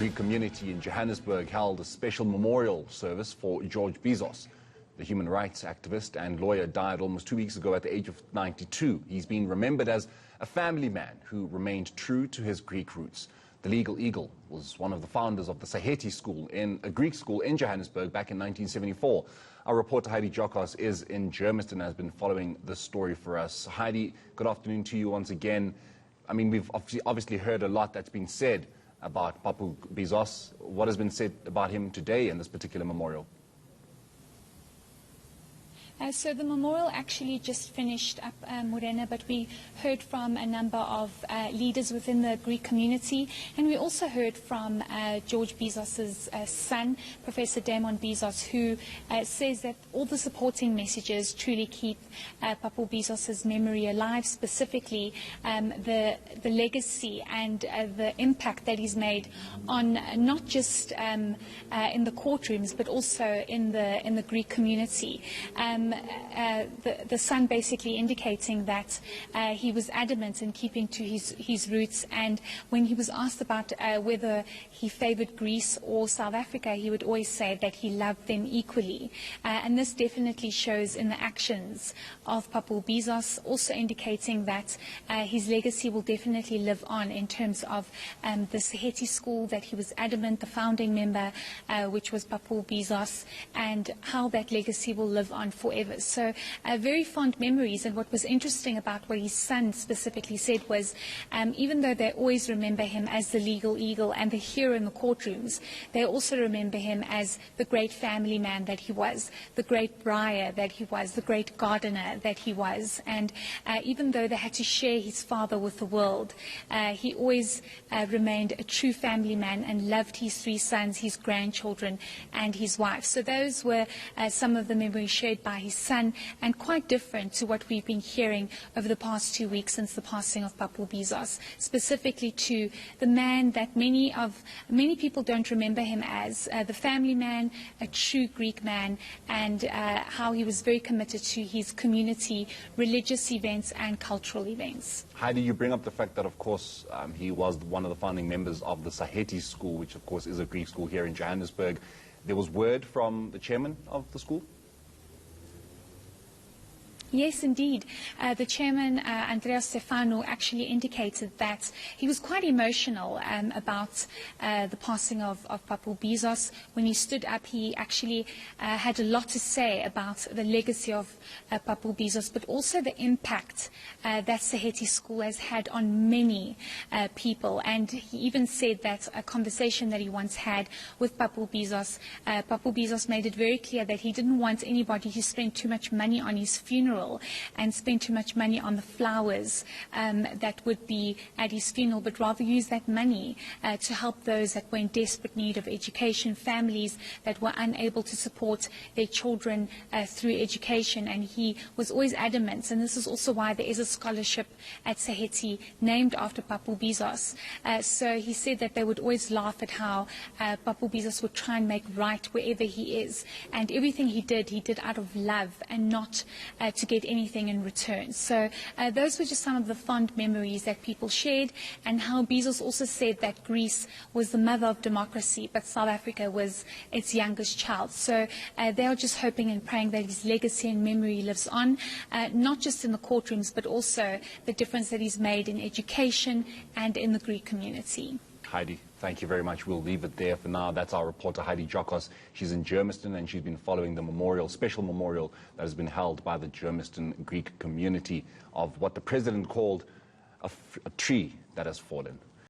Greek community in Johannesburg held a special memorial service for George Bizos. The human rights activist and lawyer died almost 2 weeks ago at the age of 92. He's been remembered as a family man who remained true to his Greek roots. The Legal Eagle was one of the founders of the Saheti School, a Greek school in Johannesburg back in 1974. Our reporter Heidi Jokos is in Germiston and has been following this story for us. Heidi, good afternoon to you once again. I mean, we've obviously heard a lot that's been said about Papu Bizos. What has been said about him today in this particular memorial? So the memorial actually just finished up, Morena, but we heard from a number of leaders within the Greek community, and we also heard from George Bizos' son, Professor Damon Bizos, who says that all the supporting messages truly keep Papu Bizos' memory alive, specifically the legacy and the impact that he's made on not just in the courtrooms, but also in the Greek community. The son basically indicating that he was adamant in keeping to his roots, and when he was asked about whether he favored Greece or South Africa, he would always say that he loved them equally. And this definitely shows in the actions of Papu Bizos, also indicating that his legacy will definitely live on in terms of the Saheti School that he was adamant, the founding member, which was Papu Bizos, and how that legacy will live on forever. So very fond memories. And what was interesting about what his son specifically said was even though they always remember him as the Legal Eagle and the hero in the courtrooms, they also remember him as the great family man that he was, the great briar that he was, the great gardener that he was. And even though they had to share his father with the world, he always remained a true family man and loved his 3 sons, his grandchildren and his wife. So those were some of the memories shared by his son, and quite different to what we've been hearing over the past 2 weeks since the passing of Papu Bizos, specifically to the man that many people don't remember him as, the family man, a true Greek man, and how he was very committed to his community, religious events and cultural events. Heidi, you bring up the fact that, of course, he was one of the founding members of the Saheti School, which, of course, is a Greek school here in Johannesburg. There was word from the chairman of the school? Yes, indeed. The chairman, Andreas Stefano, actually indicated that he was quite emotional about the passing of Papu Bizos. When he stood up, he actually had a lot to say about the legacy of Papu Bizos, but also the impact that Saheti School has had on many people. And he even said that a conversation that he once had with Papu Bizos made it very clear that he didn't want anybody to spend too much money on his funeral and spend too much money on the flowers that would be at his funeral, but rather use that money to help those that were in desperate need of education, families that were unable to support their children through education. And he was always adamant, and this is also why there is a scholarship at Saheti named after Papu Bizos. So he said that they would always laugh at how Papu Bizos would try and make right wherever he is, and everything he did out of love and not to get anything in return. So those were just some of the fond memories that people shared, and how Bizos also said that Greece was the mother of democracy, but South Africa was its youngest child. So they are just hoping and praying that his legacy and memory lives on, not just in the courtrooms, but also the difference that he's made in education and in the Greek community. Heidi, thank you very much. We'll leave it there for now. That's our reporter, Heidi Jokos. She's in Germiston, and she's been following the memorial, special memorial that has been held by the Germiston Greek community of what the president called a tree that has fallen.